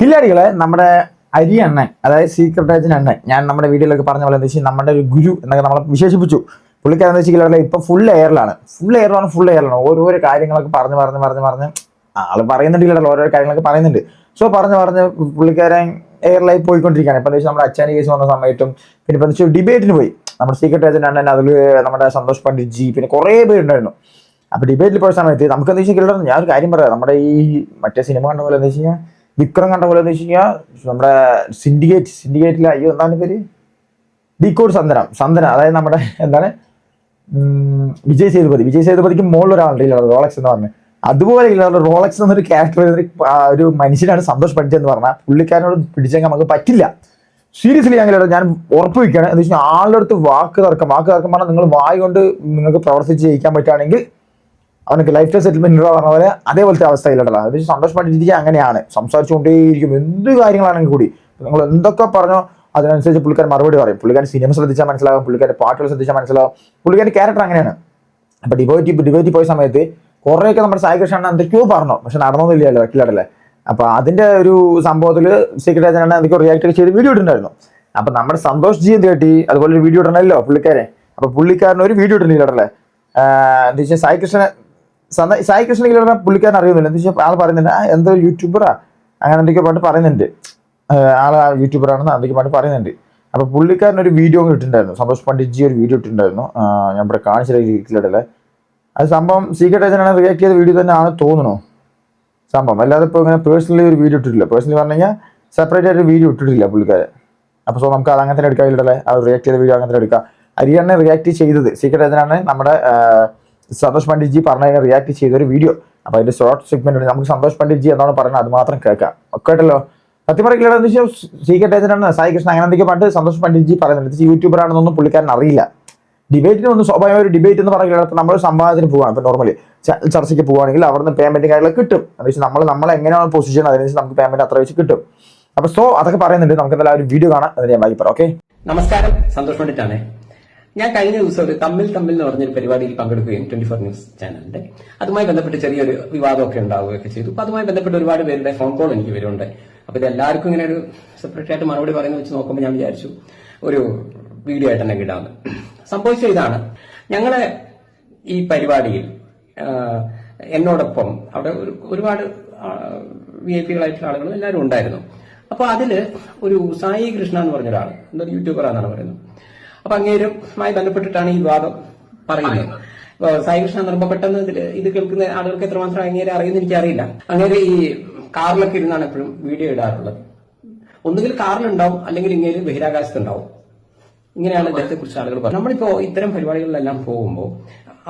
കില്ലാടികളെ നമ്മുടെ അരി അണ്ണൻ, അതായത് സീക്രട്ട് ഏജന്റ് അണ്ണൻ, ഞാൻ നമ്മുടെ വീഡിയോയിലൊക്കെ പറഞ്ഞ പോലെ എന്താ വെച്ചാൽ നമ്മുടെ ഒരു ഗുരു എന്നൊക്കെ നമ്മളെ വിശേഷിപ്പിച്ചു. പുള്ളിക്കാരൻ എന്താ വെച്ചാൽ ഇപ്പൊ ഫുൾ എയറിലാണ് ഓരോരോ കാര്യങ്ങളൊക്കെ പറഞ്ഞ് ആള് പറയുന്നുണ്ടല്ലോ, ഓരോ കാര്യങ്ങളൊക്കെ പറയുന്നുണ്ട്. സോ പറഞ്ഞ് പുള്ളിക്കാരൻ എയറിലായി പോയിക്കൊണ്ടിരിക്കുകയാണ്. ഇപ്പൊ എന്താ വെച്ചാൽ നമ്മുടെ അച്ചാനി കേസ് വന്ന സമയത്തും പിന്നെ ഇപ്പൊ വെച്ചാൽ ഡിബേറ്റിന് പോയി നമ്മുടെ സീക്രട്ട് ഏജന്റ് അണ്ണൻ, അതിൽ നമ്മുടെ സന്തോഷ് പണ്ഡിറ്റ് ജി, പിന്നെ കുറേ പേരുണ്ടായിരുന്നു. അപ്പൊ ഡിബേറ്റിൽ പോയ സമയത്ത് നമുക്ക് എന്താ വെച്ചാൽ ഞാൻ ഒരു കാര്യം പറയാം, നമ്മുടെ ഈ മറ്റേ സിനിമ കണ്ട പോലെ എന്താ വെച്ച് കഴിഞ്ഞാൽ വിക്രം കണ്ട പോലെ എന്ന് വെച്ച് കഴിഞ്ഞാൽ നമ്മുടെ സിൻഡിക്കേറ്റിലെ അയ്യോ എന്താണ് പേര്, ഡിക്കോഡ് സന്തന, അതായത് നമ്മുടെ എന്താണ് വിജയ് സേതുപതിക്ക് മുകളിൽ ഒരാളുണ്ട് റോളക്സ് എന്ന് പറഞ്ഞത്. അതുപോലെ റോളക്സ് എന്നൊരു ക്യാരക്ടർ ഒരു മനുഷ്യനാണ് സന്തോഷ് പണ്ഡിറ്റ് എന്ന് പറഞ്ഞാൽ പുള്ളിക്കാരനോട് പിടിച്ചെങ്കിൽ നമുക്ക് പറ്റില്ല. സീരിയസ്ലി ഞാൻ ഉറപ്പ് വയ്ക്കുകയാണ്. എന്ന് വെച്ചാൽ ആളുടെ അടുത്ത് വാക്ക് തർക്കം പറഞ്ഞാൽ നിങ്ങൾ വായ കൊണ്ട് നിങ്ങൾക്ക് പ്രവർത്തിച്ച് ജയിക്കാൻ പറ്റുകയാണെങ്കിൽ അവനക്ക് ലൈഫ് ടൈം സെറ്റിൽമെന്റ് പറഞ്ഞ പോലെ അതേപോലത്തെ അവസ്ഥയിലുണ്ടല്ലോ. അത് സന്തോഷ് പണ്ഡിറ്റ് അങ്ങനെയാണ്, സംസാരിച്ചുകൊണ്ടേയിരിക്കും എന്ത് കാര്യങ്ങളാണെങ്കിൽ കൂടി. നിങ്ങൾ എന്തൊക്കെ പറഞ്ഞോ അതിനനുസരിച്ച് പുള്ളിക്കാരൻ മറുപടി പറയും. പുള്ളിക്കാരൻ സിനിമ ശ്രദ്ധിച്ചാൽ മനസ്സിലാവും, പുള്ളിക്കാരൻ പാട്ടുകൾ ശ്രദ്ധിച്ചാൽ മനസ്സിലാവും, പുള്ളിക്കാരൻ ക്യാരക്ടർ അങ്ങനെയാണ്. അപ്പൊ ഡിബേറ്റ് പോയ സമയത്ത് കുറേയൊക്കെ നമ്മുടെ സായി കൃഷ്ണൻ എന്തൊക്കെയോ പറഞ്ഞു, പക്ഷെ നടന്നൊന്നുമില്ലല്ലോ വക്കീലടല്ലേ. അപ്പൊ അതിന്റെ ഒരു സംഭവത്തിൽ സീക്രട്ട് ഏജന്റ് എന്തൊക്കെയോ റിയാക്ട് ചെയ്ത് വീഡിയോ ഇട്ടുണ്ടായിരുന്നു. അപ്പൊ നമ്മുടെ സന്തോഷ് ജി എന്ത് കേട്ടി അതുപോലെ ഒരു വീഡിയോ ഇടണല്ലോ പുള്ളിക്കാരൻ. അപ്പൊ പുള്ളിക്കാരൻ ഒരു വീഡിയോ ഇടുന്നില്ലല്ലേ, എന്താ വെച്ചാൽ സായി കൃഷ്ണ പുള്ളിക്കാരൻ അറിയുന്നില്ല. എന്താ വെച്ചാൽ ആൾ പറയുന്നുണ്ട് എന്തോ യൂട്യൂബറാ അങ്ങനെ എന്തൊക്കെയോ പാട്ട് പറയുന്നുണ്ട്, ആൾ യൂട്യൂബറാണെന്ന് എന്തൊക്കെ പാട്ട് പറയുന്നുണ്ട്. അപ്പൊ പുള്ളിക്കാരൻ ഒരു വീഡിയോ ഇട്ടിട്ടുണ്ടായിരുന്നു, സന്തോഷ് പണ്ഡിറ്റ് ജി ഒരു വീഡിയോ ഇട്ടിട്ടുണ്ടായിരുന്നു. ഞാൻ ഇവിടെ കാണിച്ചില്ലേ, അത് സംഭവം സീക്രട്ട് ഏജന്റ് റിയാക്ട് ചെയ്ത വീഡിയോ തന്നെ ആണ് തോന്നുന്നു സംഭവം. അല്ലാതെ ഇപ്പോൾ ഇങ്ങനെ പേഴ്സണലി ഒരു വീഡിയോ ഇട്ടിട്ടില്ല. പേഴ്സണലി പറഞ്ഞു കഴിഞ്ഞാൽ സെപ്പറേറ്റ് ആയിട്ട് വീഡിയോ ഇട്ടിട്ടില്ല പുള്ളിക്കാരൻ. അപ്പോൾ സോ നമുക്ക് അത് അങ്ങനെ തന്നെ എടുക്കാറില്ലല്ലേ, അത് റിയാക്ട് ചെയ്ത വീഡിയോ അങ്ങനെ തന്നെ എടുക്കാം. അരിയാണ് റിയാക്ട് ചെയ്തത്, സീക്രട്ട് ഏജന്റ് നമ്മുടെ സന്തോഷ് പണ്ഡിറ്റ് ജി പറഞ്ഞതിനെ റിയാക്ട് ചെയ്തൊരു വീഡിയോ. അപ്പൊ അതിന്റെ ഷോർട്ട് സെഗ്മെന്റ് ഉണ്ട്, നമുക്ക് സന്തോഷ് പണ്ഡിറ്റ് ജി എന്താണ് പറയുന്നത് അത് മാത്രം കേൾക്കാം. ഒക്കെ ആയിട്ടല്ലോ സത്യം പറയില്ല. സീക്രട്ട് ഏജന്റ് സായി കൃഷ്ണ അങ്ങനെ എന്തൊക്കെ പണ്ട് സന്തോഷ് പണ്ഡിറ്റ് ജി പറയുന്നുണ്ട്. യൂട്യൂബർ ആണെന്നൊന്നും പുള്ളിക്കാരൻ അറിയില്ല. ഡിബേറ്റിന് ഒന്ന് സ്വാഭാവിക ഒരു ഡിബേറ്റ് എന്ന് പറയുന്നത് നമ്മൾ സംവാദത്തിന് പോവാണ്. ഇപ്പൊ നോർമലി ചർച്ചയ്ക്ക് പോവുകയാണെങ്കിൽ അവിടുന്ന് പേയ്മെന്റ് കാര്യങ്ങളൊക്കെ കിട്ടും. എന്ന് വെച്ചാൽ നമ്മൾ എങ്ങനെയാണ് പൊസിഷൻ അതിനനുസരിച്ച് നമുക്ക് പേയ്മെന്റ് അത്ര വെച്ച് കിട്ടും. അപ്പൊ സോ അതൊക്കെ പറയുന്നുണ്ട്, നമുക്ക് എന്തായാലും ഒരു വീഡിയോ കാണാം, അതിന് ഞാൻ ബാക്കി പറയാം. ഓക്കെ, നമസ്കാരം, സന്തോഷ് പണ്ഡിറ്റാണ്. ഞാൻ കഴിഞ്ഞ ദിവസം ഒരു തമ്മിൽ എന്ന് പറഞ്ഞൊരു പരിപാടിയിൽ പങ്കെടുക്കുകയും 24 ന്യൂസ് ചാനലിന്റെ അതുമായി ബന്ധപ്പെട്ട് ചെറിയൊരു വിവാദമൊക്കെ ഉണ്ടാവുകയൊക്കെ ചെയ്തു. അപ്പൊ അതുമായി ബന്ധപ്പെട്ട് ഒരുപാട് പേരുടെ ഫോൺ കോൾ എനിക്ക് വരുന്നുണ്ട്. അപ്പൊ ഇത് എല്ലാവർക്കും ഇങ്ങനെ ഒരു സെപ്പറേറ്റ് ആയിട്ട് മറുപടി പറയുന്നത് വെച്ച് നോക്കുമ്പോൾ ഞാൻ വിചാരിച്ചു ഒരു വീഡിയോ ആയിട്ട് തന്നെ കിട്ടാമെന്ന്. സംഭവിച്ച ഇതാണ്, ഞങ്ങളെ ഈ പരിപാടിയിൽ എന്നോടൊപ്പം അവിടെ ഒരുപാട് VIP കളായിട്ടുള്ള ആളുകളും എല്ലാവരും ഉണ്ടായിരുന്നു. അപ്പൊ അതില് ഒരു സായി കൃഷ്ണ എന്ന് പറഞ്ഞ ഒരാൾ, എന്തൊരു യൂട്യൂബറാണെന്നാണ് പറയുന്നത്. അപ്പൊ അങ്ങേരുമായി ബന്ധപ്പെട്ടിട്ടാണ് ഈ വിവാദം പറയുന്നത്. സായി കൃഷ്ണ എന്ന് പറയുമ്പോൾ പെട്ടെന്ന് ഇത് കേൾക്കുന്ന ആളുകൾക്ക് എത്രമാത്രം അങ്ങേരെ അറിയുന്ന എനിക്കറിയില്ല. അങ്ങേര് ഈ കാറിലൊക്കെ ഇരുന്നാണ് എപ്പോഴും വീഡിയോ ഇടാറുള്ളത്. ഒന്നുകിൽ കാറിലുണ്ടാവും, അല്ലെങ്കിൽ ഇങ്ങനെ ബഹിരാകാശത്തുണ്ടാവും. ഇങ്ങനെയാണ് ഇദ്ദേഹത്തെ കുറിച്ച് ആളുകൾ പറയുന്നത്. നമ്മളിപ്പോ ഇത്തരം പരിപാടികളിലെല്ലാം പോകുമ്പോൾ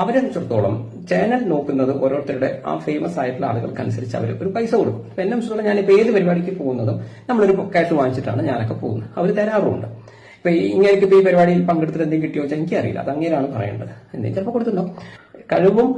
അവരെ സംബന്ധിച്ചിടത്തോളം ചാനൽ നോക്കുന്നത് ഓരോരുത്തരുടെ ആ ഫേമസ് ആയിട്ടുള്ള ആളുകൾക്കനുസരിച്ച് അവർ ഒരു പൈസ കൊടുക്കും. എന്നെ സംബന്ധിച്ചിടത്തോളം ഞാനിപ്പോ ഏത് പരിപാടിക്ക് പോകുന്നതും നമ്മളൊരു ക്യാഷ് വാങ്ങിച്ചിട്ടാണ് ഞാനൊക്കെ പോകുന്നത്. അവർ തരാറുമുണ്ട്. ഇപ്പൊ ഇങ്ങനെയൊക്കെ ഈ പരിപാടിയിൽ പങ്കെടുത്തിട്ട് എന്തെങ്കിലും കിട്ടിയോ വെച്ചാൽ എനിക്കറിയില്ല, അത് അങ്ങനെയാണ് പറയേണ്ടത്. എന്തെങ്കിലും ചിലപ്പോൾ കൊടുത്തിട്ടുണ്ടോ. കഴിവും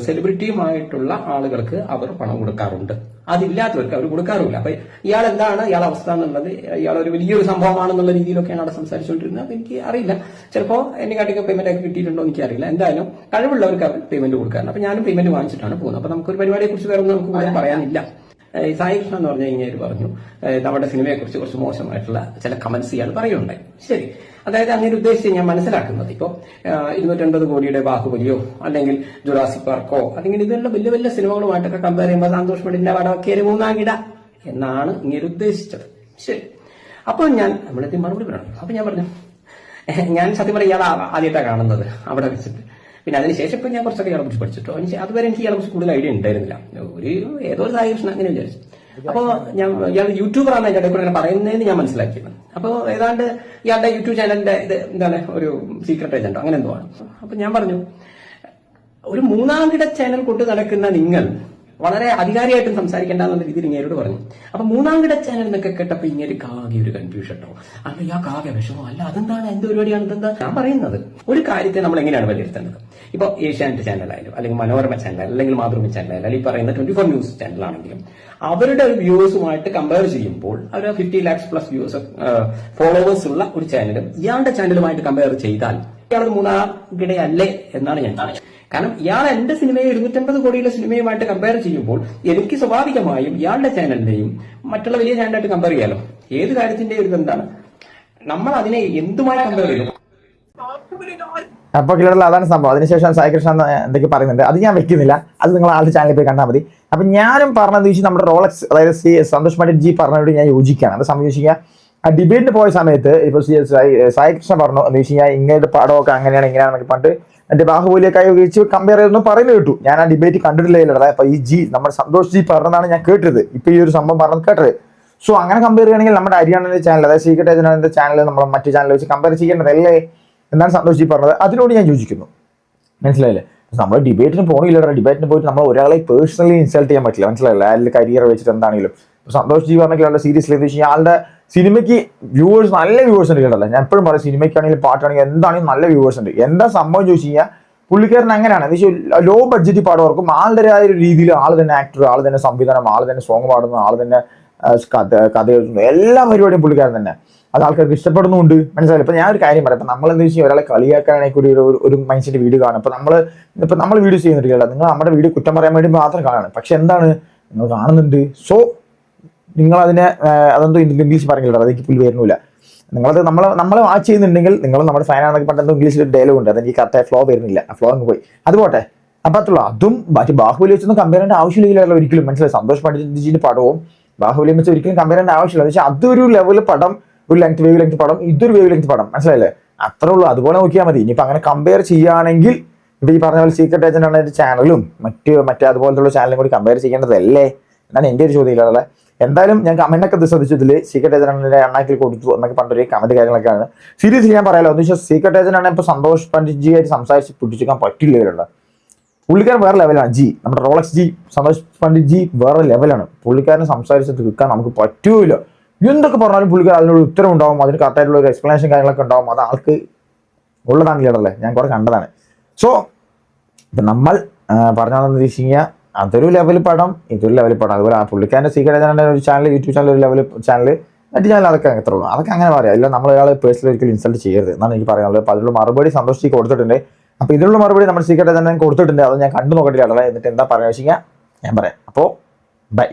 സെലിബ്രിറ്റിയുമായിട്ടുള്ള ആളുകൾക്ക് അവർ പണം കൊടുക്കാറുണ്ട്, അതില്ലാത്തവർക്ക് അവർ കൊടുക്കാറുമില്ല. അപ്പൊ ഇയാൾ എന്താണ് ഇയാളെ അവസ്ഥ എന്നുള്ളത്, ഇയാൾ ഒരു വലിയൊരു സംഭവമാണെന്നുള്ള രീതിയിലൊക്കെയാണ് അവിടെ സംസാരിച്ചുകൊണ്ടിരുന്നത്. അപ്പൊ എനിക്ക് അറിയില്ല, ചിലപ്പോൾ എന്നെ കാട്ടിയൊക്കെ പേയ്മെന്റ് ഒക്കെ കിട്ടിയിട്ടുണ്ടോ എനിക്കറിയില്ല. എന്തായാലും കഴിവുള്ളവർക്ക് അവർ പേയ്മെന്റ് കൊടുക്കാറുണ്ട്. അപ്പൊ ഞാനും പേയ്മെന്റ് വാങ്ങിച്ചിട്ടാണ് പോകുന്നത്. അപ്പൊ നമുക്കൊരു പരിപാടിയെ കുറിച്ച് വേറെ ഒന്നും നമുക്ക് പറയാനില്ല. സായി കൃഷ്ണ എന്ന് പറഞ്ഞ ഇങ്ങനെ പറഞ്ഞു നമ്മുടെ സിനിമയെ കുറിച്ച് കുറച്ച് മോശമായിട്ടുള്ള ചില കമന്റ്സ് ഇയാൾ പറയുന്നുണ്ടായി. ശരി, അതായത് അങ്ങനെ ഉദ്ദേശിച്ച് ഞാൻ മനസ്സിലാക്കുന്നത് ഇപ്പോ 250 കോടിയുടെ ബാഹുബലിയോ അല്ലെങ്കിൽ ജുറാസിക് പാർക്കോ അല്ലെങ്കിൽ ഇതെല്ലാം വലിയ വലിയ സിനിമകളുമായിട്ടൊക്കെ കമ്പയർ ചെയ്യുമ്പോൾ സന്തോഷ് പണ്ഡിറ്റിന്റെ വടക്കേര് മൂന്നാം കിട എന്നാണ് ഇങ്ങനെ ഉദ്ദേശിച്ചത്. ശരി, അപ്പോൾ നമ്മളിത് മറുപടി പറയണം. അപ്പൊ ഞാൻ പറഞ്ഞു, ഞാൻ സത്യം പറയാം ഇയാൾ ആദ്യമായിട്ടാണ് കാണുന്നത് അവിടെ വെച്ചിട്ട്. പിന്നെ അതിനുശേഷം ഇപ്പൊ ഞാൻ കുറച്ചൊക്കെ ഇയാളെ കുറിച്ച് പഠിച്ചിട്ടോ. അതുവരെ എനിക്ക് ഇയാളെ കുറിച്ച് കൂടുതൽ ഐഡിയ ഉണ്ടായിരുന്നില്ല. ഏതോ ഒരു സായി കൃഷ്ണ അങ്ങനെ വിചാരിച്ചു. അപ്പൊ ഇയാൾ യൂട്യൂബറാണ് അതിന്റെ ഇടയിൽ കൂടെ അങ്ങനെ പറയുന്നതെന്ന് ഞാൻ മനസ്സിലാക്കിയത്. അപ്പൊ ഏതാണ്ട് ഇയാളുടെ യൂട്യൂബ് ചാനലിന്റെ ഇത് എന്താണ് ഒരു സീക്രട്ട് ഏജന്റ് അങ്ങനെ എന്തോ ആണ്. അപ്പൊ ഞാൻ പറഞ്ഞു, ഒരു മൂന്നാം കിട ചാനൽ കൊണ്ട് നടക്കുന്ന നിങ്ങൾ വളരെ അധികാരിയായിട്ടും സംസാരിക്കേണ്ട എന്നുള്ള രീതിയിൽ ഇങ്ങേരോട് പറഞ്ഞു. അപ്പൊ മൂന്നാം കിട ചാനൽ എന്നൊക്കെ കേട്ടപ്പോ ഇങ്ങനെ കാകെ ഒരു കൺഫ്യൂഷൻ കേട്ടോ. അല്ല കാകെ വിഷമോ, അല്ല അതെന്താണ്, എന്ത് പരിപാടിയാണ്, ഇതെന്താ ഞാൻ പറയുന്നത്. ഒരു കാര്യത്തെ നമ്മൾ എങ്ങനെയാണ് വിലയിരുത്തേണ്ടത്. ഇപ്പൊ ഏഷ്യാനെറ്റ് ചാനലായാലും അല്ലെങ്കിൽ മനോരമ ചാനൽ അല്ലെങ്കിൽ മാതൃഭൂമി ചാനലായാലും അല്ലെങ്കിൽ പറയുന്ന 24 ന്യൂസ് ചാനലാണെങ്കിലും അവരുടെ വ്യൂവേഴ്സുമായിട്ട് കമ്പയർ ചെയ്യുമ്പോൾ അവർ 50 lakhs പ്ലസ് വ്യൂവേഴ്സ് ഫോളോവേഴ്സ് ഉള്ള ഒരു ചാനലും ഇയാളുടെ ചാനലുമായിട്ട് കമ്പയർ ചെയ്താൽ ഇയാളത് മൂന്നാം കിടയല്ലേ എന്നാണ് ഞാൻ. കാരണം ഇയാൾ എന്റെ സിനിമയെ 250 കോടിയുടെ സിനിമയുമായിട്ട് കമ്പയർ ചെയ്യുമ്പോൾ എനിക്ക് സ്വാഭാവികമായും ഇയാളുടെ ചാനലിന്റെയും മറ്റുള്ള വലിയ ചാനലായിട്ട് കമ്പയർ ചെയ്യാലോ. ഏത് കാര്യത്തിന്റെ ഒരു എന്താണ്, നമ്മൾ അതിനെ എന്തുമായി കമ്പയർ ചെയ്യും? അപ്പോൾ ക്ലിയർ അതാണ് സംഭവം. അതിനുശേഷം സായി കൃഷ്ണ എന്തൊക്കെ പറയുന്നുണ്ട്, അത് ഞാൻ വെക്കുന്നില്ല, അത് നിങ്ങൾ ആളുടെ ചാനലിൽ പോയി കണ്ടാൽ മതി. അപ്പം ഞാനും പറഞ്ഞത് വെച്ചാൽ നമ്മുടെ റോളക്സ്, അതായത് സന്തോഷ് പണ്ഡിറ്റ് ജി പറഞ്ഞതോട് ഞാൻ യോജിക്കുകയാണ്. അത് സംയോജിക്കുക, ആ ഡിബേറ്റിന് പോയ സമയത്ത് ഇപ്പോൾ സായി കൃഷ്ണ പറഞ്ഞു എന്ന് വെച്ച് കഴിഞ്ഞാൽ ഇങ്ങനത്തെ പടമൊക്കെ അങ്ങനെയാണ് ഇങ്ങനെയാണെന്നൊക്കെ പറഞ്ഞിട്ട് എൻ്റെ ബാഹുബലിയൊക്കെ ഉപയോഗിച്ച് കമ്പയർ ചെയ്തൊന്നും പറയുന്നത് കേട്ടു. ഞാൻ ആ ഡിബേറ്റ് കണ്ടിട്ടില്ല. അപ്പോൾ ഈ ജി നമ്മുടെ സന്തോഷ് ജി പറഞ്ഞതാണ് ഞാൻ കേട്ടത്, ഇപ്പോൾ ഈ ഒരു സംഭവം പറഞ്ഞത് കേട്ടത്. സോ അങ്ങനെ കമ്പയർ ചെയ്യുകയാണെങ്കിൽ നമ്മുടെ ഹരിയാണയുടെ ചാനൽ, അതായത് സീക്രട്ട് ഏജന്റിന്റെ ചാനൽ നമ്മൾ മറ്റു ചാനൽ വെച്ച് കമ്പയർ ചെയ്യേണ്ടതല്ലേ എന്നാണ് സന്തോഷ് ജി പറഞ്ഞത്. അതിനോട് ഞാൻ യോജിക്കുന്നു. മനസ്സിലായില്ലേ? നമ്മൾ ഡിബേറ്റിന് പോകണില്ല. ഡിബേറ്റിന് പോയിട്ട് നമ്മൾ ഒരാളെ പേഴ്സണലി ഇൻസൾട്ട് ചെയ്യാൻ പറ്റില്ല. മനസ്സിലായില്ല? അതിൽ കരിയർ വെച്ചിട്ട് എന്താണെങ്കിലും സന്തോഷ് ജി പറഞ്ഞ സീരിയസ്ലി എന്ന് വെച്ച് കഴിഞ്ഞാൽ ആളുടെ സിനിമയ്ക്ക് വ്യൂവേഴ്സ്, നല്ല വ്യൂവേഴ്സ് ഉണ്ട് കേട്ടല്ല. ഞാൻ എപ്പോഴും പറയും, സിനിമയ്ക്കാണെങ്കിലും പാട്ടാണെങ്കിലും എന്താണെങ്കിലും നല്ല വ്യൂവേഴ്സ് ഉണ്ട്. എന്താ സംഭവം ചോദിച്ചു കഴിഞ്ഞാൽ പുള്ളിക്കാരൻ അങ്ങനെയാണ്. എന്ന് വെച്ചാൽ ലോ ബഡ്ജറ്റ് പാടും ഓർക്കും ആളുടേതായ ഒരു രീതിയിൽ ആൾ തന്നെ ആക്ടർ, ആൾ തന്നെ സംവിധാനം, ആൾ തന്നെ സോങ് പാടുന്നു, ആൾ തന്നെ കഥ എഴുതുന്നു, എല്ലാ പരിപാടിയും പുള്ളിക്കാരൻ തന്നെ. അത് ആൾക്കാർക്ക് ഇഷ്ടപ്പെടുന്നുണ്ട്. മനസ്സിലായില്ല? ഇപ്പൊ ഞാൻ ഒരു കാര്യം പറയാം, ഇപ്പൊ നമ്മൾ എന്താ വെച്ചാൽ ഒരാളെ കളിയാക്കാനാണെങ്കിൽ ഒരു മൈൻഡ് സെറ്റ് വീഡിയോ കാണും. ഇപ്പൊ നമ്മൾ വീഡിയോ ചെയ്യുന്നില്ല, നിങ്ങൾ നമ്മുടെ വീഡിയോ കുറ്റം പറയാൻ വേണ്ടി മാത്രം കാണണം. പക്ഷെ എന്താണ് നിങ്ങൾ കാണുന്നുണ്ട്, സോ നിങ്ങൾ അതിനെ അതെന്തോ ഇംഗ്ലീഷ് പറഞ്ഞില്ല, അതെനിക്ക് പുള്ളി വരുന്നില്ല. നിങ്ങളത് നമ്മളെ വാച്ച് ചെയ്യുന്നുണ്ടെങ്കിൽ നിങ്ങൾ നമ്മുടെ ഫാനാണെന്നൊക്കെ പറഞ്ഞിട്ട് ഇംഗ്ലീഷിൽ ഒരു ഡയലോഗ് ഉണ്ട്, അതെനിക്ക് കറക്റ്റായ ഫ്ലോ വരുന്നില്ല, ആ ഫ്ലോ അങ്ങ് പോയി, അത് പോട്ടെ. അപ്പൊ അത്രയുള്ളൂ. അതും മറ്റു ബാഹുബലി വെച്ചൊന്നും കമ്പയർ ചെയ്യേണ്ട ആവശ്യമില്ല ഒരിക്കലും. മനസ്സിലായി? സന്തോഷ് പണ്ഡിറ്റിന്റെ പടവും ബാഹുബലിയും വെച്ച് ഒരിക്കലും കമ്പയർ ചെയ്യേണ്ട ആവശ്യമില്ല. പക്ഷെ അതൊരു ലെവല് പടം, ഒരു വേവ് ലെങ്ത് പടം, ഇതൊരു വേവ് ലെങ്ത് പടം. മനസ്സിലായില്ലേ? അത്രേ ഉള്ളൂ. അതുപോലെ നോക്കിയാൽ മതി. ഇനിയിപ്പോൾ അങ്ങനെ കമ്പയർ ചെയ്യുകയാണെങ്കിൽ ഇപ്പൊ ഈ പറഞ്ഞ പോലെ സീക്രട്ട് ഏജന്റ് ആണ് എന്റെ ചാനലും മറ്റേ അതുപോലത്തെ ചാനലും കൂടി കമ്പയർ ചെയ്യേണ്ടതല്ലേ എന്നാണ് എൻ്റെ ഒരു ചോദ്യം ഇല്ലാതെ. എന്തായാലും ഞാൻ കമന്റൊക്കെ ശ്രദ്ധിച്ചതിൽ സീക്രട്ട് ഏജന്റ് അണ്ണാക്കിൽ കൊടുത്തു എന്നൊക്കെ പറഞ്ഞൊരു കമന്റ് കാര്യങ്ങളൊക്കെയാണ്. സീരിയസ്ലി ഞാൻ പറയാലോ, എന്ന് വെച്ചാൽ സീക്രട്ട് ഏജന്റ് ആണ് ഇപ്പൊ സന്തോഷ് പണ്ഡിറ്റ് ജി ആയിട്ട് സംസാരിച്ച് പിടിച്ചിരിക്കാൻ പറ്റില്ല. പുള്ളിക്കാരൻ വേറെ ലെവലാണ്. ജി നമ്മുടെ റോളക്സ് ജി, സന്തോഷ് പണ്ഡിറ്റ് ജി വേറെ ലെവലാണ്. പുള്ളിക്കാരനെ സംസാരിച്ച് തീർക്കാൻ നമുക്ക് പറ്റൂല. എന്തൊക്കെ പറഞ്ഞാലും പുള്ളിക്കാരൻ അതിനൊരു ഉത്തരം ഉണ്ടാവും, അതിന് കറക്റ്റായിട്ടുള്ള ഒരു എക്സ്പ്ലനേഷൻ കാര്യങ്ങളൊക്കെ ഉണ്ടാവും. അത് ആൾക്ക് ഉള്ളതാണ് ലീഡറല്ലേ, ഞാൻ കുറെ കണ്ടതാണ്. സോ ഇപ്പം നമ്മൾ പറഞ്ഞതെന്ന് വെച്ച് കഴിഞ്ഞാൽ അതൊരു ലെവൽ പടം, ഇതൊരു ലെവൽ പടം. അതുപോലെ ആ പുള്ളിക്കാരൻ്റെ സീക്രട്ട് ഏജന്റിന്റെ ഒരു ചാനൽ, യൂട്യൂബ് ചാനൽ, ഒരു ലെവൽ ചാനൽ, മറ്റു ചാനൽ, അതൊക്കെ എത്ര ഉള്ളൂ. അതൊക്കെ അങ്ങനെ പറയാം. ഇല്ല നമ്മൾ ഒരാളെ പേഴ്സണലി ഒരിക്കലും ഇൻസൾട്ട് ചെയ്യരുത് എന്നാണ് എനിക്ക് പറയാനുള്ളത്. അപ്പോൾ അതിലുള്ള മറുപടി സന്തോഷ് ജി കൊടുത്തിട്ടുണ്ട്. അപ്പോൾ ഇതിലുള്ള മറുപടി നമ്മുടെ സീക്രട്ട് ഏജന്റ് കൊടുത്തിട്ടുണ്ട്. അത് ഞാൻ കണ്ടു നോക്കിയിട്ടില്ല. എന്നിട്ട് എന്താ പറയുക വെച്ച് കഴിഞ്ഞാൽ ഞാൻ പറയാം. അപ്പോൾ ബൈ.